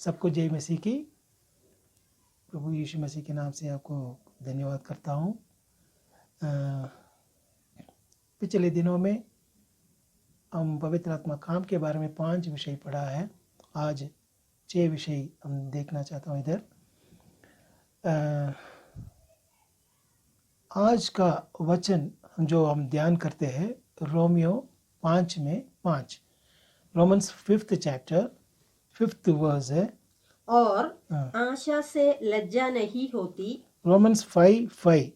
सबको जय मसीह की। प्रभु यीशु मसीह के नाम से आपको धन्यवाद करता हूँ। पिछले दिनों में हम पवित्र आत्मा काम के बारे में 5 विषय पढ़ा है। आज 6 विषय हम देखना चाहता हूँ इधर। आज का वचन जो हम ध्यान करते हैं रोमियो 5 में 5, Romans 5th chapter 5th verse है। और आशा से लज्जा नहीं होती, रोमन्स 5:5।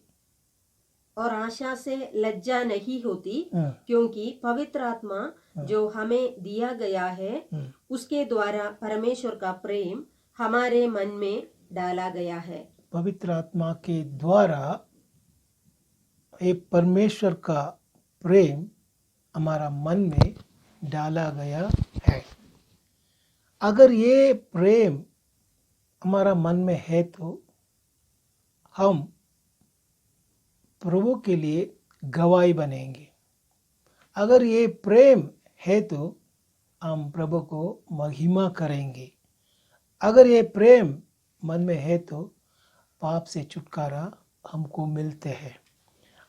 और आशा से लज्जा नहीं होती क्योंकि पवित्र आत्मा जो हमें दिया गया है उसके द्वारा परमेश्वर का प्रेम हमारे मन में डाला गया है। पवित्र आत्मा के द्वारा एक परमेश्वर का प्रेम हमारा मन में डाला गया है। अगर ये प्रेम हमारा मन में है तो हम प्रभु के लिए गवाही बनेंगे। अगर ये प्रेम है तो हम प्रभु को महिमा करेंगे। अगर ये प्रेम मन में है तो पाप से छुटकारा हमको मिलते हैं।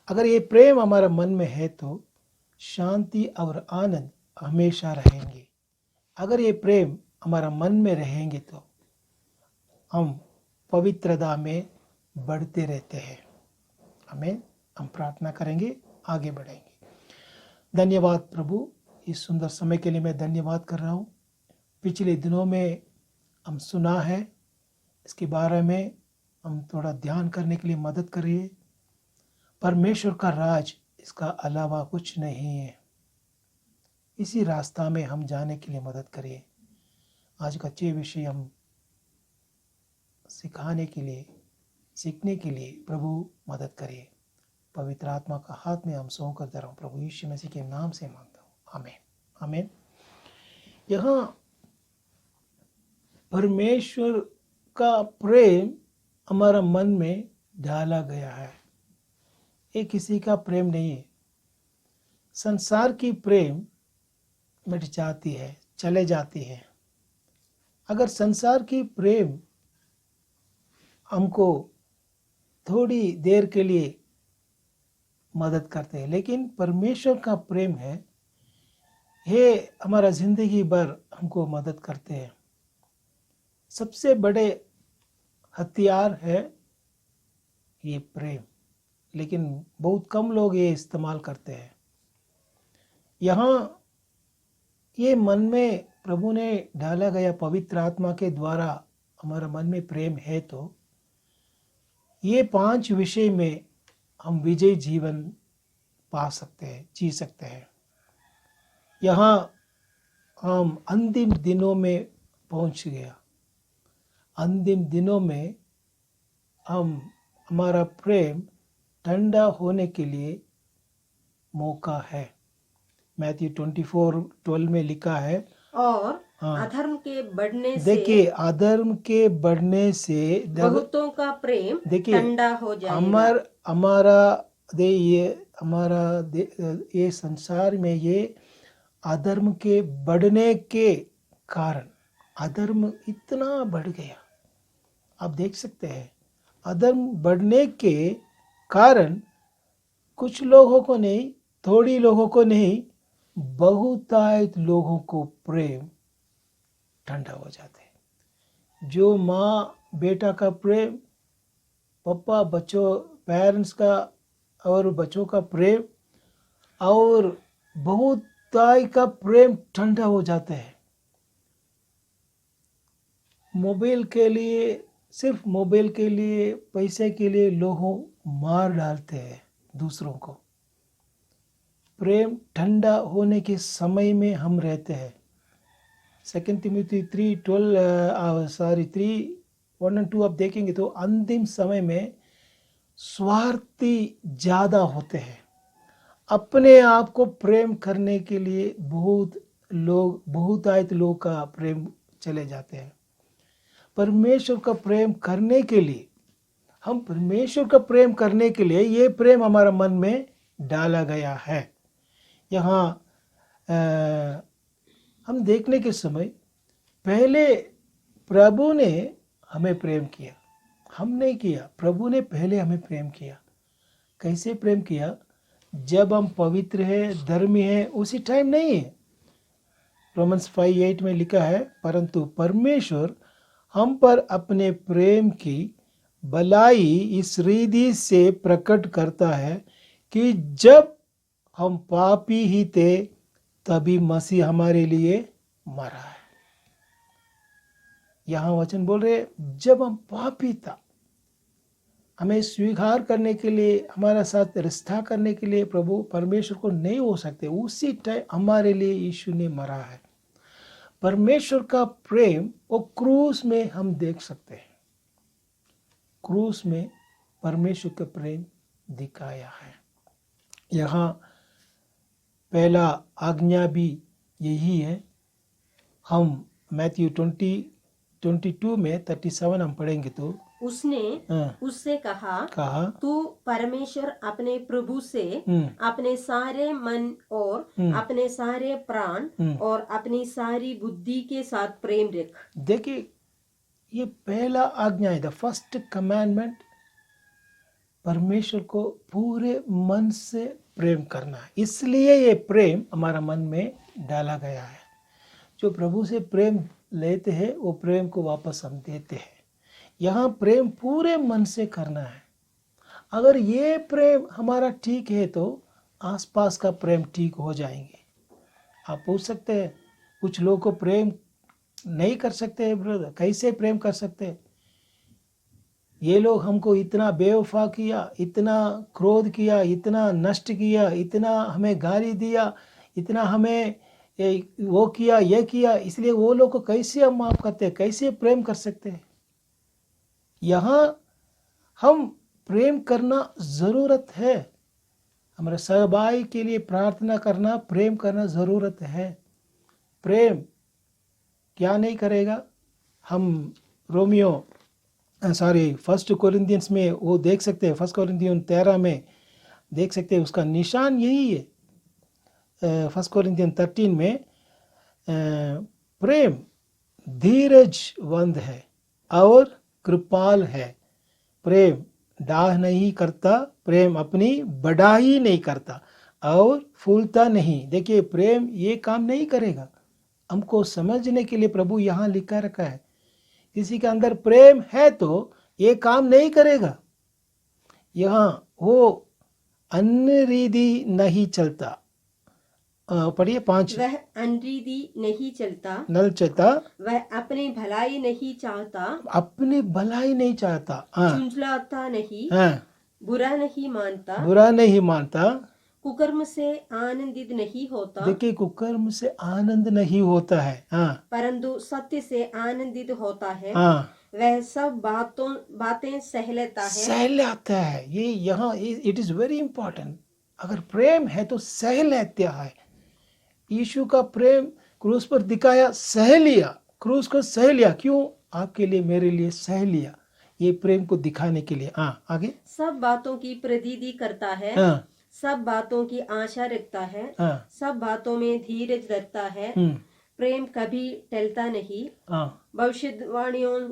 अगर ये प्रेम हमारा मन में है तो शांति और आनंद हमेशा रहेंगे। अगर ये प्रेम हमारा मन में रहेंगे तो हम पवित्रता में बढ़ते रहते हैं। आमीन। हम प्रार्थना करेंगे, आगे बढ़ेंगे। धन्यवाद प्रभु, इस सुंदर समय के लिए मैं धन्यवाद कर रहा हूँ। पिछले दिनों में हम सुना है, इसके बारे में हम थोड़ा ध्यान करने के लिए मदद करिए। परमेश्वर का राज इसका अलावा कुछ नहीं है। इसी रास्ता में हम जाने के लिए मदद करिए। आज का 6 विषय हम सिखाने के लिए, सीखने के लिए प्रभु मदद करिए। पवित्र आत्मा का हाथ में हम सौंप कर दे रहा हूँ, प्रभु यीशु मसीह के नाम से मांगता हूँ, आमीन आमीन। यहाँ परमेश्वर का प्रेम हमारा मन में डाला गया है। ये किसी का प्रेम नहीं है। संसार की प्रेम मिट जाती है, चले जाती है। अगर संसार की प्रेम हमको थोड़ी देर के लिए मदद करते हैं, लेकिन परमेश्वर का प्रेम है, ये हमारा जिंदगी भर हमको मदद करते हैं। सबसे बड़े हथियार है ये प्रेम, लेकिन बहुत कम लोग ये इस्तेमाल करते हैं। यहाँ ये मन में प्रभु ने डाला गया पवित्र आत्मा के द्वारा हमारा मन में प्रेम है तो ये 5 विषय में हम विजयी जीवन पा सकते हैं, जी सकते हैं। यहाँ हम अंतिम दिनों में पहुंच गया। अंतिम दिनों में हमारा प्रेम ठंडा होने के लिए मौका है। मैथ्यू 24:12 में लिखा है, और अधर्म के बढ़ने से, देखिए अधर्म के बढ़ने से बहुतों का प्रेम ठंडा हो जाएगा। ये संसार में ये अधर्म के बढ़ने के कारण अधर्म इतना बढ़ गया। आप देख सकते हैं, अधर्म बढ़ने के कारण कुछ लोगों को नहीं, थोड़ी लोगों को नहीं, बहुतायत लोगों को प्रेम ठंडा हो जाते हैं। जो माँ बेटा का प्रेम, पापा बच्चों, पेरेंट्स का और बच्चों का प्रेम और बहुतायत का प्रेम ठंडा हो जाता है। मोबाइल के लिए, सिर्फ मोबाइल के लिए, पैसे के लिए लोगों मार डालते हैं दूसरों को। प्रेम ठंडा होने के समय में हम रहते हैं। 2 तिमोथी 3:1-2 आप देखेंगे तो अंतिम समय में स्वार्थी ज़्यादा होते हैं। अपने आप को प्रेम करने के लिए बहुतायत लोग का प्रेम चले जाते हैं। परमेश्वर का प्रेम करने के लिए, हम परमेश्वर का प्रेम करने के लिए ये प्रेम हमारा मन में डाला गया है। यहाँ हम देखने के समय पहले प्रभु ने हमें प्रेम किया, हम नहीं किया, प्रभु ने पहले हमें प्रेम किया। कैसे प्रेम किया? जब हम पवित्र है, धर्मी है, उसी टाइम नहीं है। रोमन्स 5:8 में लिखा है, परंतु परमेश्वर हम पर अपने प्रेम की भलाई इस रीति से प्रकट करता है कि जब हम पापी ही थे तभी मसीह हमारे लिए मरा है। यहाँ वचन बोल रहे, जब हम पापी था, हमें स्वीकार करने के लिए, हमारा साथ रिश्ता करने के लिए प्रभु परमेश्वर को नहीं हो सकते, उसी टाइम हमारे लिए यीशु ने मरा है। परमेश्वर का प्रेम वो क्रूस में हम देख सकते हैं। क्रूस में परमेश्वर का प्रेम दिखाया है। यहाँ पहला आज्ञा भी यही है। हम मैथ्यू 20:22 में 37 हम पढ़ेंगे तो उसने उससे कहा तू परमेश्वर अपने प्रभु से अपने सारे मन और अपने सारे प्राण और अपनी सारी बुद्धि के साथ प्रेम रख। देखिए, ये पहला आज्ञा है, द फर्स्ट कमांडमेंट, परमेश्वर को पूरे मन से प्रेम करना है। इसलिए ये प्रेम हमारा मन में डाला गया है। जो प्रभु से प्रेम लेते हैं वो प्रेम को वापस हम देते हैं। यहाँ प्रेम पूरे मन से करना है। अगर ये प्रेम हमारा ठीक है तो आसपास का प्रेम ठीक हो जाएंगे। आप पूछ सकते हैं, कुछ लोगों को प्रेम नहीं कर सकते हैं ब्रदर, कैसे प्रेम कर सकते हैं? ये लोग हमको इतना बेवफा किया, इतना क्रोध किया, इतना नष्ट किया, इतना हमें गाली दिया, इतना हमें वो किया, ये किया, इसलिए वो लोग को कैसे हम माफ करते हैं, कैसे प्रेम कर सकते हैं? यहाँ हम प्रेम करना ज़रूरत है। हमारे सहभागी के लिए प्रार्थना करना, प्रेम करना ज़रूरत है। प्रेम क्या नहीं करेगा? हम फर्स्ट कोरिन्थियंस में वो देख सकते हैं, 1 कोरिन्थियन 13 में देख सकते हैं, उसका निशान यही है। 1 कोरिन्थियन 13 में प्रेम धीरजवंत है और कृपाल है। प्रेम डाह नहीं करता, प्रेम अपनी बढ़ाई नहीं करता और फूलता नहीं। देखिए, प्रेम ये काम नहीं करेगा। हमको समझने के लिए प्रभु यहाँ लिखा रखा है, किसी के अंदर प्रेम है तो ये काम नहीं करेगा। यहाँ वो अनरीति नहीं चलता। पढ़िए 5। वह अनरीति नहीं चलता, नल चलता, वह अपनी भलाई नहीं चाहता, अपनी भलाई नहीं चाहता, झुंझलाता नहीं, बुरा नहीं मानता, कुकर्म से आनंदित नहीं होता। देखिए, कुकर्म से आनंद नहीं होता है, परंतु सत्य से आनंदित होता है। वह सब बातें सह लेता है। ये यहाँ इट इज वेरी इंपॉर्टेंट। अगर प्रेम है तो सह लेता है। यीशु का प्रेम क्रूस पर दिखाया, सह लिया, क्रूस को सह लिया। क्यों? आपके लिए, मेरे लिए सह लिया, ये प्रेम को दिखाने के लिए। आगे, सब बातों की प्रतीति करता है, सब बातों की आशा रखता है, सब बातों में धीरज रखता है, प्रेम कभी टलता नहीं। भविष्यवाणियों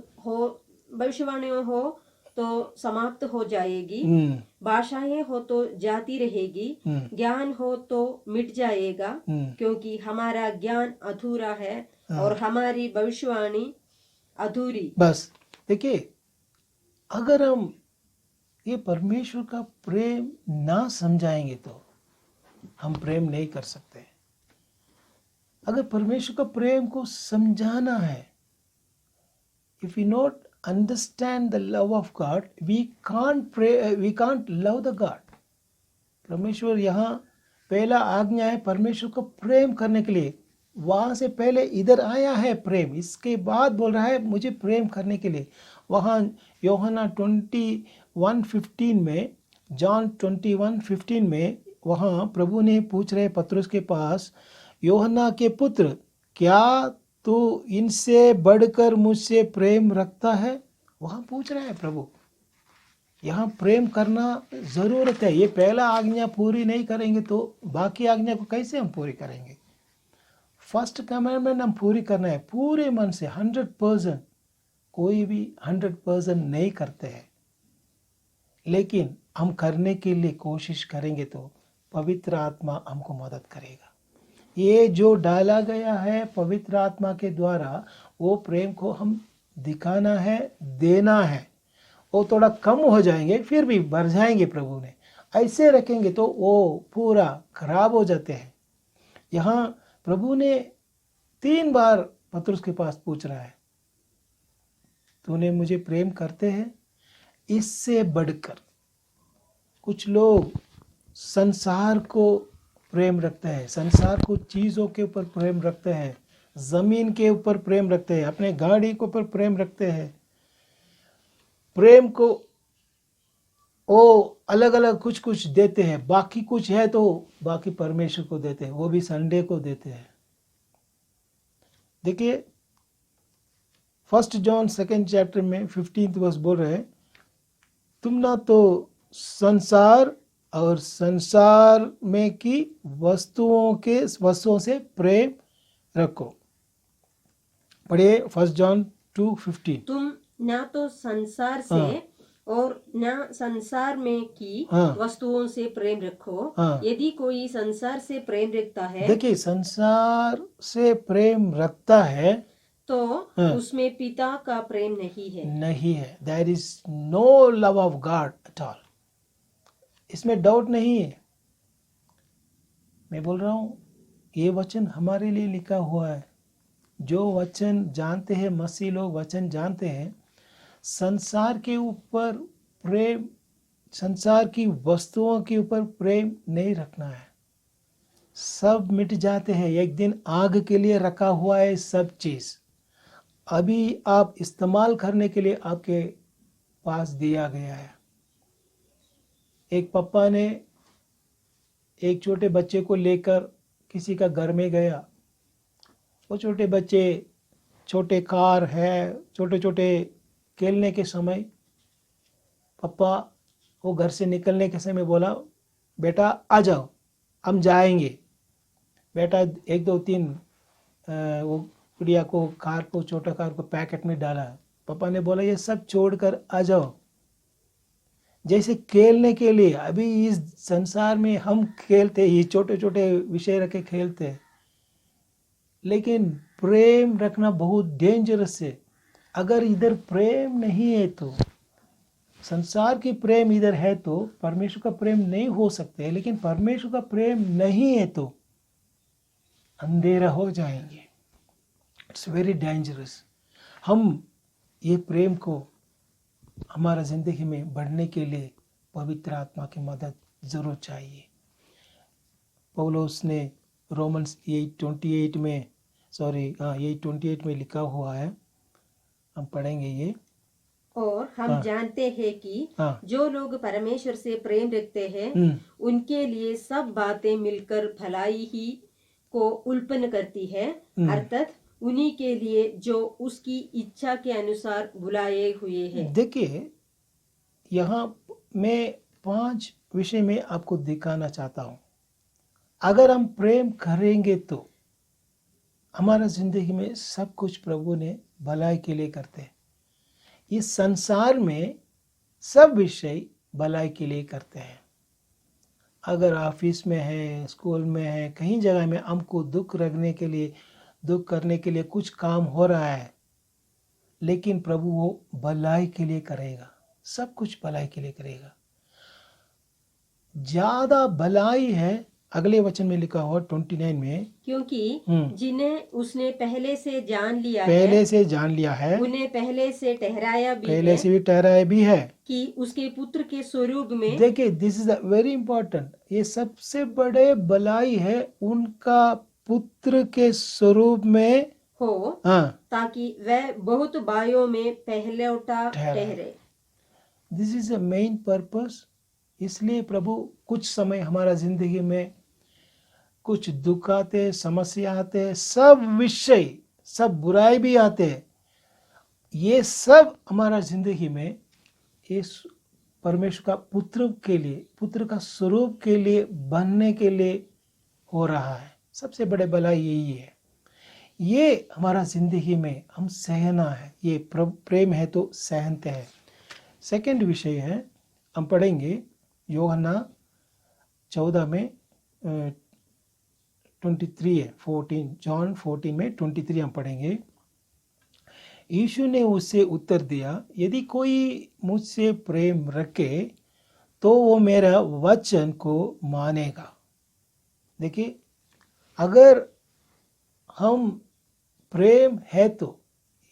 हो तो समाप्त हो जाएगी, भाषाएं हो तो जाती रहेगी, ज्ञान हो तो मिट जाएगा, क्योंकि हमारा ज्ञान अधूरा है और हमारी भविष्यवाणी अधूरी। बस देखिए, अगर हम ये परमेश्वर का प्रेम ना समझाएंगे तो हम प्रेम नहीं कर सकते। अगर परमेश्वर का प्रेम को समझाना है, if we not understand the love of God, we can't pray, we can't love the God. परमेश्वर यहाँ पहला आज्ञा है परमेश्वर को प्रेम करने के लिए। वहाँ से पहले इधर आया है प्रेम, इसके बाद बोल रहा है मुझे प्रेम करने के लिए। वहाँ यूहन्ना 21:15 में, जॉन 21:15 में वहाँ प्रभु ने पूछ रहे पतरस के पास, यूहन्ना के पुत्र, क्या तू इनसे बढ़कर मुझसे प्रेम रखता है? वहाँ पूछ रहे हैं प्रभु। यहाँ प्रेम करना ज़रूरत है। ये पहला आज्ञा पूरी नहीं करेंगे तो बाकी आज्ञा को कैसे हम पूरी करेंगे? फर्स्ट कमांडमेंट हम पूरी करना है पूरे मन से, 100%। कोई भी 100% नहीं करते हैं, लेकिन हम करने के लिए कोशिश करेंगे तो पवित्र आत्मा हमको मदद करेगा। ये जो डाला गया है पवित्र आत्मा के द्वारा, वो प्रेम को हम दिखाना है, देना है। वो थोड़ा कम हो जाएंगे, फिर भी बढ़ जाएंगे प्रभु ने। ऐसे रखेंगे तो वो पूरा खराब हो जाते हैं। यहाँ प्रभु ने 3 बार पतरस के पास पूछ रहा है, तूने मुझे प्रेम करते हैं? इससे बढ़कर कुछ लोग संसार को प्रेम रखते हैं, संसार को चीज़ों के ऊपर प्रेम रखते हैं, ज़मीन के ऊपर प्रेम रखते हैं, अपने गाड़ी के ऊपर प्रेम रखते हैं। प्रेम को वो अलग अलग कुछ कुछ देते हैं, बाकी कुछ है तो बाकी परमेश्वर को देते हैं, वो भी संडे को देते हैं। देखिए 1 जॉन 2 चैप्टर में 15 वर्स बोल रहे हैं, तुम ना तो संसार और संसार में की वस्तुओं से प्रेम रखो। पढ़िए 1 जॉन 2:15। तुम ना तो संसार से और न संसार में की वस्तुओं से प्रेम रखो। यदि कोई संसार से प्रेम रखता है, देखिए संसार से प्रेम रखता है तो उसमें पिता का प्रेम नहीं है। There is no love of God at all. इसमें डाउट नहीं है। मैं बोल रहा हूँ ये वचन हमारे लिए लिखा हुआ है। जो वचन जानते हैं, मसीह लोग वचन जानते हैं, संसार के ऊपर प्रेम, संसार की वस्तुओं के ऊपर प्रेम नहीं रखना है। सब मिट जाते हैं, एक दिन आग के लिए रखा हुआ है सब चीज़। अभी आप इस्तेमाल करने के लिए आपके पास दिया गया है। एक पापा ने एक छोटे बच्चे को लेकर किसी का घर में गया। वो छोटे बच्चे, छोटे कार है, छोटे छोटे खेलने के समय पापा वो घर से निकलने के समय बोला, बेटा आ जाओ हम जाएंगे। बेटा 1 2 3 वो गुड़िया को, कार को, छोटा कार को पैकेट में डाला। पापा ने बोला ये सब छोड़कर आ जाओ। जैसे खेलने के लिए अभी इस संसार में हम खेलते, ये छोटे छोटे विषय रखे खेलते, लेकिन प्रेम रखना बहुत डेंजरस है। अगर इधर प्रेम नहीं है तो, संसार की प्रेम इधर है तो परमेश्वर का प्रेम नहीं हो सकते है। लेकिन परमेश्वर का प्रेम नहीं है तो अंधेरा हो जाएंगे। It's very dangerous. हम ये प्रेम को हमारा ज़िंदगी में बढ़ने के लिए पवित्र आत्मा की मदद ज़रूर चाहिए। पौलुस ने रोमन्स 8:28 में 8:28 में लिखा हुआ है, हम पढ़ेंगे ये। और हम जानते हैं कि जो लोग परमेश्वर से प्रेम रखते हैं उनके लिए सब बातें मिलकर भलाई ही को उत्पन्न करती है, अर्थात उन्हीं के लिए जो उसकी इच्छा के अनुसार बुलाए हुए हैं। देखिए यहाँ मैं 5 विषय में आपको दिखाना चाहता हूँ। अगर हम प्रेम करेंगे तो हमारा जिंदगी में सब कुछ प्रभु ने भलाई के लिए करते हैं। इस संसार में सब विषय भलाई के लिए करते हैं। अगर ऑफिस में है, स्कूल में है, कहीं जगह में हमको दुख करने के लिए कुछ काम हो रहा है, लेकिन प्रभु वो भलाई के लिए करेगा, सब कुछ भलाई के लिए करेगा। ज्यादा भलाई है, अगले वचन में लिखा हुआ 29 में, क्योंकि जिन्हें उसने पहले से जान लिया है उन्हें पहले से ठहराया भी है कि उसके पुत्र के स्वरूप में। देखिए दिस इज वेरी इंपॉर्टेंट। ये सबसे बड़े भलाई है, उनका पुत्र के स्वरूप में हो, ताकि वह बहुत भाइयों में पहलौठा ठहरे। This is a main purpose. इसलिए प्रभु कुछ समय हमारा जिंदगी में कुछ दुख आते, समस्या आते, सब विषय, सब बुराई भी आते, ये सब हमारा जिंदगी में इस परमेश्वर का पुत्र के लिए, पुत्र का स्वरूप के लिए बनने के लिए हो रहा है। सबसे बड़े भलाई यही है। ये हमारा जिंदगी में हम सहना है, ये प्रेम है तो सहनते हैं। सेकंड विषय है, हम पढ़ेंगे यूहन्ना 14 में 23 है, 14, जॉन 14 में 23 हम पढ़ेंगे। यीशु ने उससे उत्तर दिया, यदि कोई मुझसे प्रेम रखे तो वो मेरा वचन को मानेगा। देखिए, अगर हम प्रेम है तो,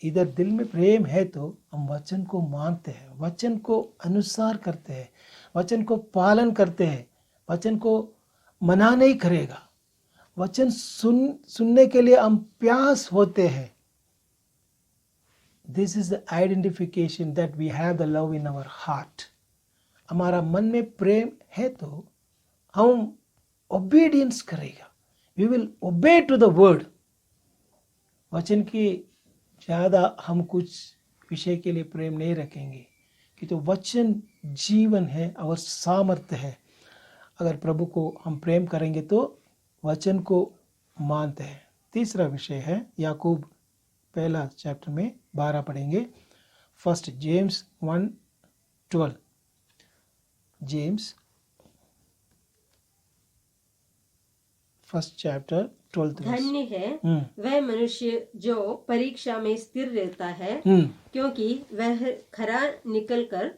इधर दिल में प्रेम है तो हम वचन को मानते हैं, वचन को अनुसार करते हैं, वचन को पालन करते हैं, वचन को मना नहीं करेगा, वचन सुनने के लिए हम प्यास होते हैं। This is the identification that we have the love in our heart. हमारा मन में प्रेम है तो हम ओबीडियंस करेगा, we will obey to the word. वचन की ज़्यादा हम कुछ विषय के लिए प्रेम नहीं रखेंगे, कि तो वचन जीवन है और सामर्थ्य है। अगर प्रभु को हम प्रेम करेंगे तो वचन को मानते हैं। तीसरा विषय है याकूब पहला चैप्टर में 12 पढ़ेंगे। First James 1:12, James first chapter 12। धन्य है वह मनुष्य जो परीक्षा में स्थिर रहता है, क्योंकि वह खरा निकलकर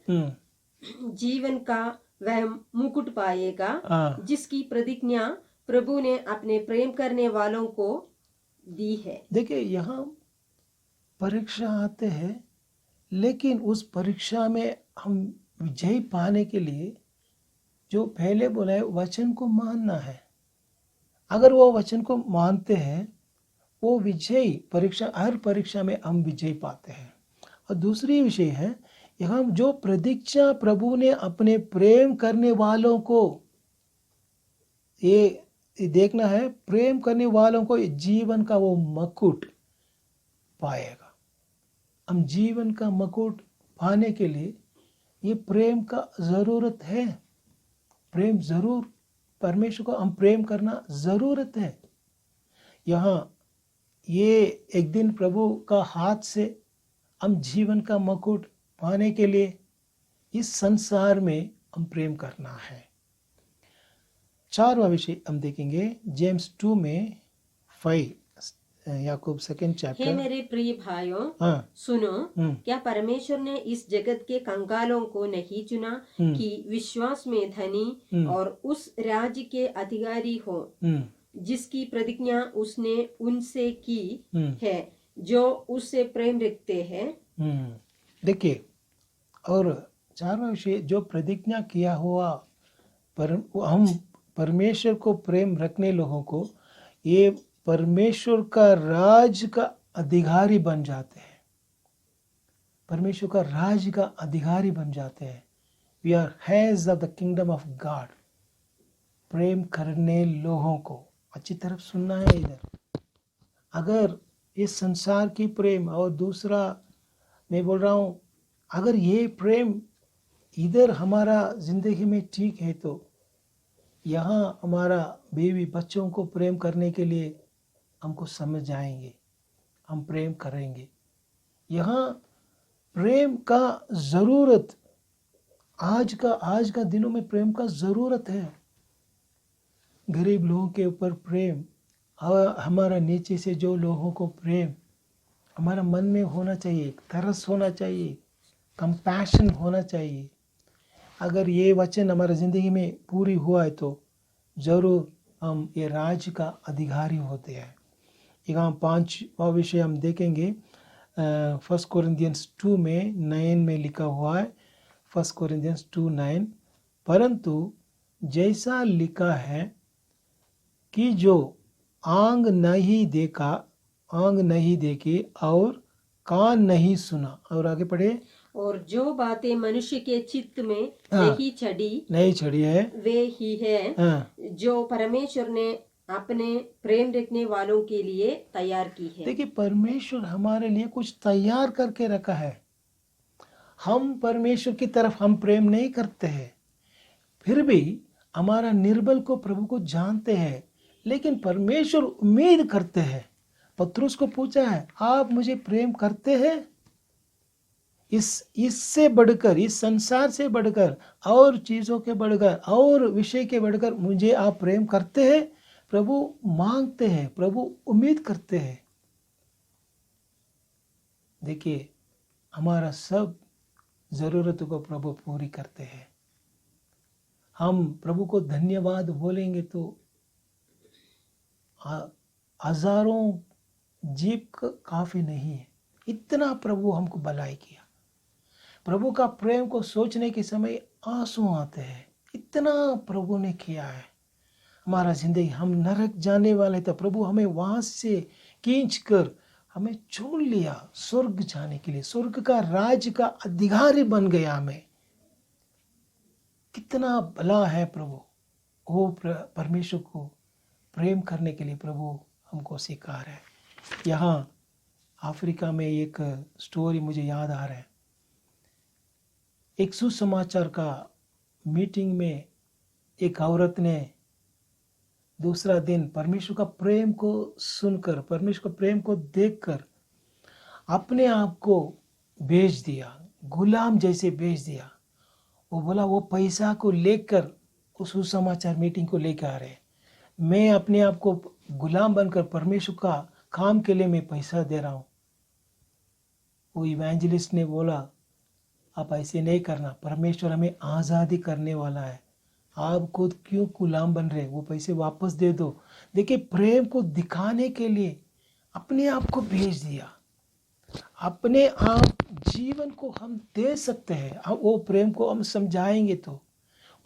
जीवन का वह मुकुट पाएगा, जिसकी प्रतिज्ञा प्रभु ने अपने प्रेम करने वालों को दी है। देखिए, यहाँ परीक्षा आते हैं, लेकिन उस परीक्षा में हम विजय पाने के लिए जो पहले बोला है, वचन को मानना है। अगर वो वचन को मानते हैं, वो विजय परीक्षा, हर परीक्षा में हम विजय पाते हैं। और दूसरी विषय है, यहाँ जो प्रतीक्षा प्रभु ने अपने प्रेम करने वालों को, ये देखना है, प्रेम करने वालों को जीवन का वो मुकुट पाएगा। हम जीवन का मुकुट पाने के लिए ये प्रेम का ज़रूरत है। प्रेम ज़रूर, परमेश्वर को हम प्रेम करना ज़रूरत है। यहाँ ये एक दिन प्रभु का हाथ से हम जीवन का मुकुट पाने के लिए इस संसार में हम प्रेम करना है। चारवा विषय हम देखेंगे जेम्स 2 में 5, याकूब सेकंड चैप्टर। हे मेरे प्रिय भाइयों, सुनो, क्या परमेश्वर ने इस जगत के कंगालों को नहीं चुना कि विश्वास में धनी और उस राज्य के अधिकारी हो जिसकी प्रतिज्ञा उसने उनसे की है जो उससे प्रेम रखते हैं। देखिए, और चारवा विषय जो प्रतिज्ञा किया हुआ हम परमेश्वर को प्रेम रखने लोगों को, ये परमेश्वर का राज का अधिकारी बन जाते हैं। परमेश्वर का राज का अधिकारी बन जाते हैं। We are heads of the kingdom of God. प्रेम करने लोगों को अच्छी तरफ सुनना है इधर। अगर इस संसार की प्रेम और दूसरा मैं बोल रहा हूँ, अगर ये प्रेम इधर हमारा जिंदगी में ठीक है तो यहाँ हमारा बीवी बच्चों को प्रेम करने के लिए हमको समझ आएंगे, हम प्रेम करेंगे। यहाँ प्रेम का ज़रूरत, आज का दिनों में प्रेम का ज़रूरत है। गरीब लोगों के ऊपर प्रेम, हमारा नीचे से जो लोगों को प्रेम हमारा मन में होना चाहिए, तरस होना चाहिए, कंपैशन होना चाहिए। अगर ये वचन हमारा ज़िंदगी में पूरी हुआ है तो ज़रूर हम ये राज्य का अधिकारी होते हैं। यहाँ 5वां विषय हम देखेंगे। 1 कोरिन्थियंस 2 में 9 में लिखा हुआ है, 1 कोरिन्थियंस 2:9, परंतु जैसा लिखा है कि जो आंख नहीं देखा, आंख नहीं देखी और कान नहीं सुना। और आगे पढ़े, और जो बातें मनुष्य के चित्त में नहीं चढ़ी है, वे ही है जो परमेश्वर ने अपने प्रेम रखने वालों के लिए तैयार की है। देखिए, परमेश्वर हमारे लिए कुछ तैयार करके रखा है। हम परमेश्वर की तरफ हम प्रेम नहीं करते हैं, फिर भी हमारा निर्बल को प्रभु को जानते हैं, लेकिन परमेश्वर उम्मीद करते हैं, पतरस को पूछा है, आप मुझे प्रेम करते हैं? इससे बढ़कर, इस संसार से बढ़कर, और चीज़ों के बढ़कर, और विषय के बढ़कर मुझे आप प्रेम करते हैं? प्रभु मांगते हैं, प्रभु उम्मीद करते हैं। देखिए, हमारा सब ज़रूरतों को प्रभु पूरी करते हैं। हम प्रभु को धन्यवाद बोलेंगे तो हजारों जीप काफ़ी नहीं है, इतना प्रभु हमको भलाई किया। प्रभु का प्रेम को सोचने के समय आंसू आते हैं, इतना प्रभु ने किया है हमारा जिंदगी। हम नरक जाने वाले थे, प्रभु हमें वहां से खींच कर हमें छोड़ लिया स्वर्ग जाने के लिए, स्वर्ग का राज का अधिकारी बन गया हमें। कितना भला है प्रभु। वो परमेश्वर को प्रेम करने के लिए प्रभु हमको सिखा रहा है। यहाँ अफ्रीका में एक स्टोरी मुझे याद आ रहा है। एक सुसमाचार का मीटिंग में एक औरत ने दूसरा दिन परमेश्वर का प्रेम को सुनकर, परमेश्वर का प्रेम को देखकर अपने आप को बेच दिया, गुलाम जैसे बेच दिया। वो बोला वो पैसा को लेकर उस सुसमाचार मीटिंग को लेकर आ रहे, मैं अपने आप को गुलाम बनकर परमेश्वर का काम के लिए मैं पैसा दे रहा हूँ। वो इवेंजलिस्ट ने बोला आप ऐसे नहीं करना, परमेश्वर हमें आज़ादी करने वाला है, आप खुद क्यों गुलाम बन रहे, वो पैसे वापस दे दो। देखिए, प्रेम को दिखाने के लिए अपने आप को भेज दिया। अपने आप जीवन को हम दे सकते हैं, वो प्रेम को हम समझाएंगे तो।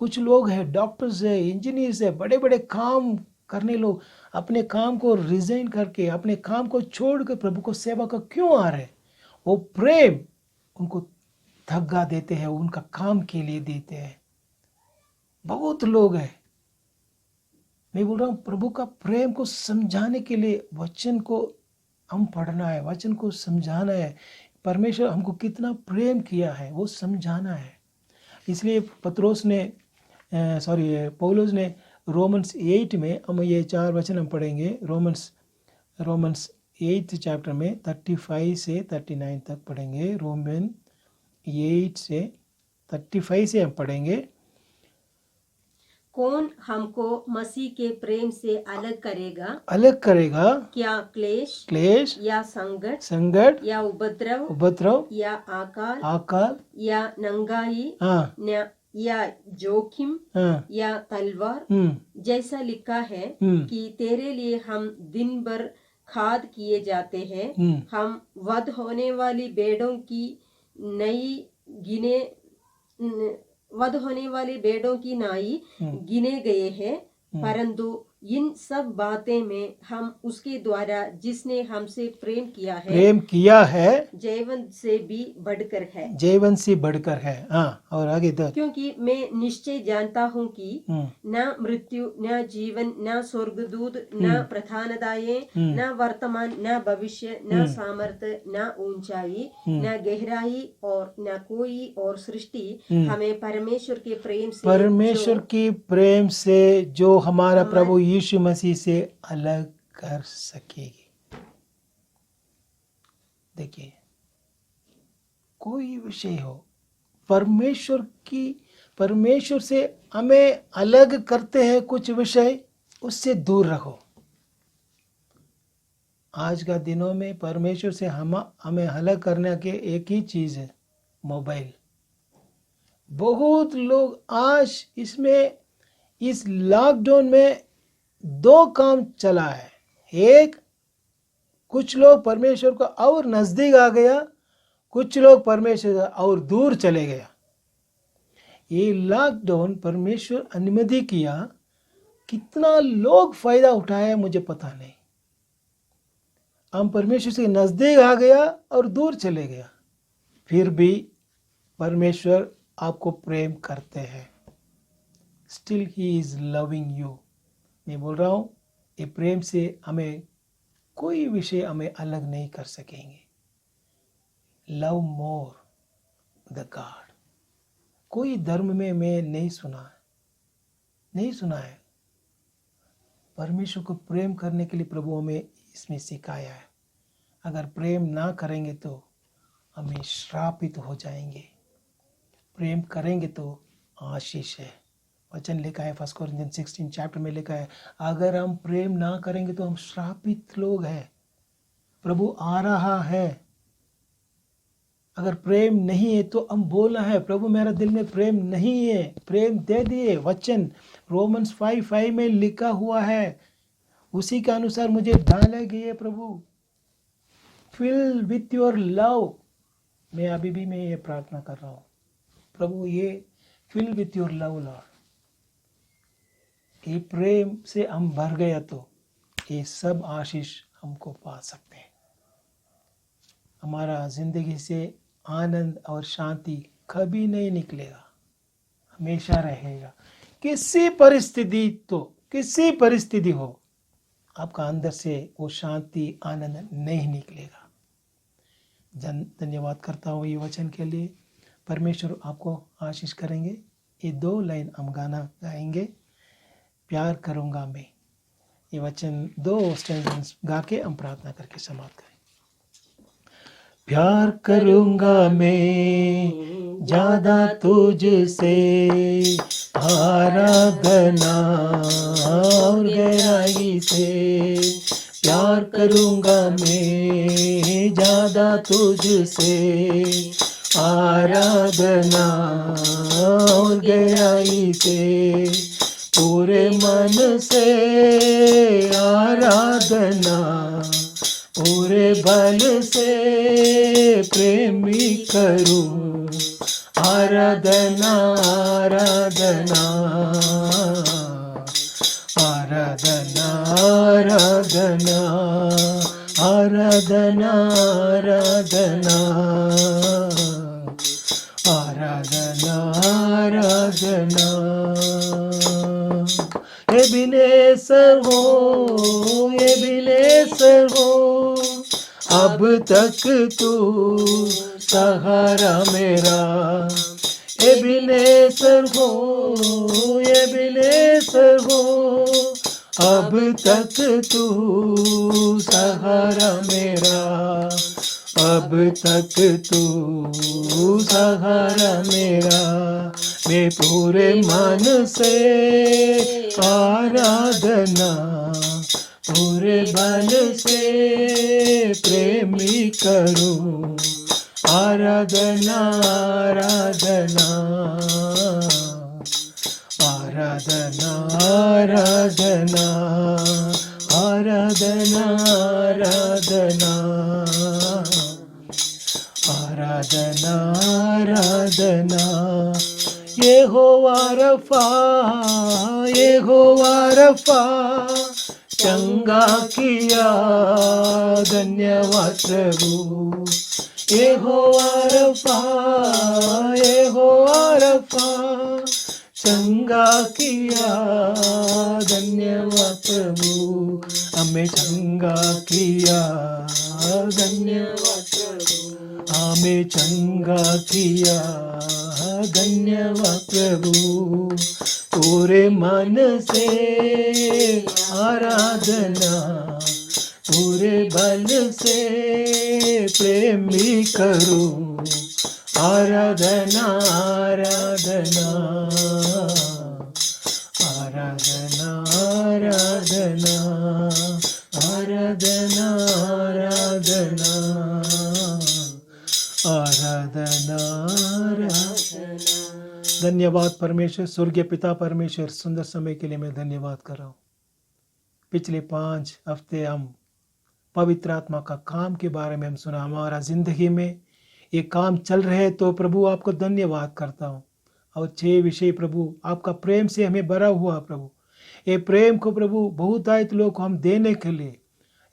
कुछ लोग हैं, डॉक्टर्स है, इंजीनियर्स है, बड़े बड़े काम करने लोग अपने काम को रिजाइन करके, अपने काम को छोड़कर प्रभु को सेवा का क्यों आ रहे? वो प्रेम उनको थका देते हैं, उनका काम के लिए देते हैं। बहुत लोग हैं। मैं बोल रहा हूँ प्रभु का प्रेम को समझाने के लिए वचन को हम पढ़ना है, वचन को समझाना है। परमेश्वर हमको कितना प्रेम किया है वो समझाना है। इसलिए पौलुस ने रोमन्स 8 में, हम ये 4 वचन हम पढ़ेंगे। रोमन्स 8 चैप्टर में 35 से 39 तक पढ़ेंगे। रोमन 8 से 35 से हम पढ़ेंगे। कौन हमको मसीह के प्रेम से अलग करेगा? क्या क्लेश या संकट या उपद्रव या अकाल या नंगाई या जोखिम या तलवार? जैसा लिखा है कि तेरे लिए हम दिन भर खाद किए जाते हैं, हम वध होने वाली भेड़ों की नाई गिने गए हैं। परंतु इन सब बातें में हम उसके द्वारा जिसने हमसे प्रेम किया है जीवन से भी बढ़कर है। हाँ, और आगे तक। क्योंकि मैं निश्चय जानता हूँ कि न मृत्यु, न जीवन, न स्वर्गदूत, न प्रधानताएं, न वर्तमान, न भविष्य, न सामर्थ्य, न ऊंचाई, न गहराई और न कोई और सृष्टि हमें परमेश्वर की प्रेम से जो हमारा प्रभु यीशु मसीह से अलग कर सकेगी। देखिए, कोई विषय हो, परमेश्वर से हमें अलग करते हैं कुछ विषय, उससे दूर रहो। आज का दिनों में परमेश्वर से हमें अलग करने के एक ही चीज है, मोबाइल। बहुत लोग आज इस लॉकडाउन में 2 काम चला है। एक, कुछ लोग परमेश्वर को और नजदीक आ गया, कुछ लोग परमेश्वर और दूर चले गया। ये लॉकडाउन परमेश्वर अनुमति किया, कितना लोग फायदा उठाया मुझे पता नहीं। हम परमेश्वर से नजदीक आ गया और दूर चले गया। फिर भी परमेश्वर आपको प्रेम करते हैं। Still he is loving you. मैं बोल रहा हूँ, ये प्रेम से हमें कोई विषय हमें अलग नहीं कर सकेंगे। Love more the God. कोई धर्म में मैं नहीं सुना है। परमेश्वर को प्रेम करने के लिए प्रभु हमें इसमें सिखाया है। अगर प्रेम ना करेंगे तो हमें श्रापित हो जाएंगे, प्रेम करेंगे तो आशीष है। वचन लिखा है 1 कोरिन्थियन 16 चैप्टर में लिखा है, अगर हम प्रेम ना करेंगे तो हम श्रापित लोग हैं। प्रभु आ रहा है, अगर प्रेम नहीं है तो हम बोलना है प्रभु मेरा दिल में प्रेम नहीं है, प्रेम दे दिए। वचन रोमन्स 5:5 में लिखा हुआ है, उसी के अनुसार मुझे डाले गए प्रभु, फिल विथ योर लव। मैं अभी भी मैं ये प्रार्थना कर रहा हूँ, प्रभु ये fill with your love lord, ये प्रेम से हम भर गया तो ये सब आशीष हमको पा सकते हैं। हमारा जिंदगी से आनंद और शांति कभी नहीं निकलेगा, हमेशा रहेगा। किसी परिस्थिति हो, आपका अंदर से वो शांति आनंद नहीं निकलेगा। धन्यवाद करता हूँ ये वचन के लिए। परमेश्वर आपको आशीष करेंगे। ये 2 लाइन हम गाना गाएंगे, प्यार करूँगा मैं। ये वचन 2 स्टैंज़ास गा के हम प्रार्थना करके समाप्त करें। प्यार करूँगा मैं ज़्यादा तुझसे, आराधना और गहराई से। प्यार करूँगा मैं ज़्यादा तुझसे, आराधना और गहराई से। पूरे मन से आराधना, पूरे बल से प्रेमी करूं। आराधना आराधना आराधना आराधना आराधना आराधना आराधना आराधना। एबेनेज़र हो, अब तक तू सहारा मेरा। एबेनेज़र हो, अब तक तू सहारा मेरा। अब तक तू सहारा मेरा। मैं पूरे मन से आराधना, पूरे बल से प्रेमी करूं। आराधना आराधना आराधना आराधना आराधना आराधना आराधना। यहोवा रफ़ा चंगा किया, धन्यवाद प्रभु। यहोवा रफ़ा चंगा किया, धन्यवाद प्रभु। हमें चंगा किया, धन्यवाद प्रभु। हमें चंगा किया, धन्यवाद प्रभु। पूरे मन से आराधना, पूरे बल से प्रेमी करूं। आराधना आराधना आराधना आराधना आराधना आराधना आराधना। धन्यवाद परमेश्वर, स्वर्गीय पिता परमेश्वर, सुंदर समय के लिए मैं धन्यवाद कर रहा हूँ। पिछले 5 हफ्ते हम पवित्र आत्मा का काम के बारे में हम सुना। हमारा जिंदगी में ये काम चल रहे हैं तो प्रभु आपको धन्यवाद करता हूँ। और 6 विषय प्रभु आपका प्रेम से हमें भरा हुआ प्रभु। ये प्रेम को प्रभु बहुतायत लोगों को हम देने के लिए,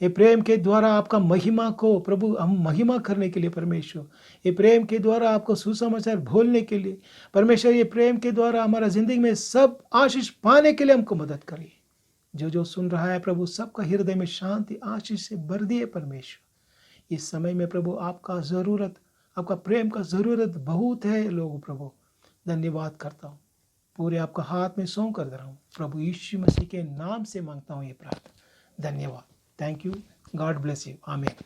ये प्रेम के द्वारा आपका महिमा को प्रभु हम महिमा करने के लिए परमेश्वर, ये प्रेम के द्वारा आपको सुसमाचार बोलने के लिए परमेश्वर, ये प्रेम के द्वारा हमारा ज़िंदगी में सब आशीष पाने के लिए हमको मदद करिए। जो सुन रहा है प्रभु, सबका हृदय में शांति आशीष से भर दिए परमेश्वर। इस समय में प्रभु आपका ज़रूरत, आपका प्रेम का ज़रूरत बहुत है लोगों प्रभु। धन्यवाद करता हूँ, पूरे आपका हाथ में सौंप कर दे रहा हूँ प्रभु। यीशु मसीह के नाम से मांगता हूँ ये प्रार्थना, धन्यवाद। Thank you, God bless you, आमीन।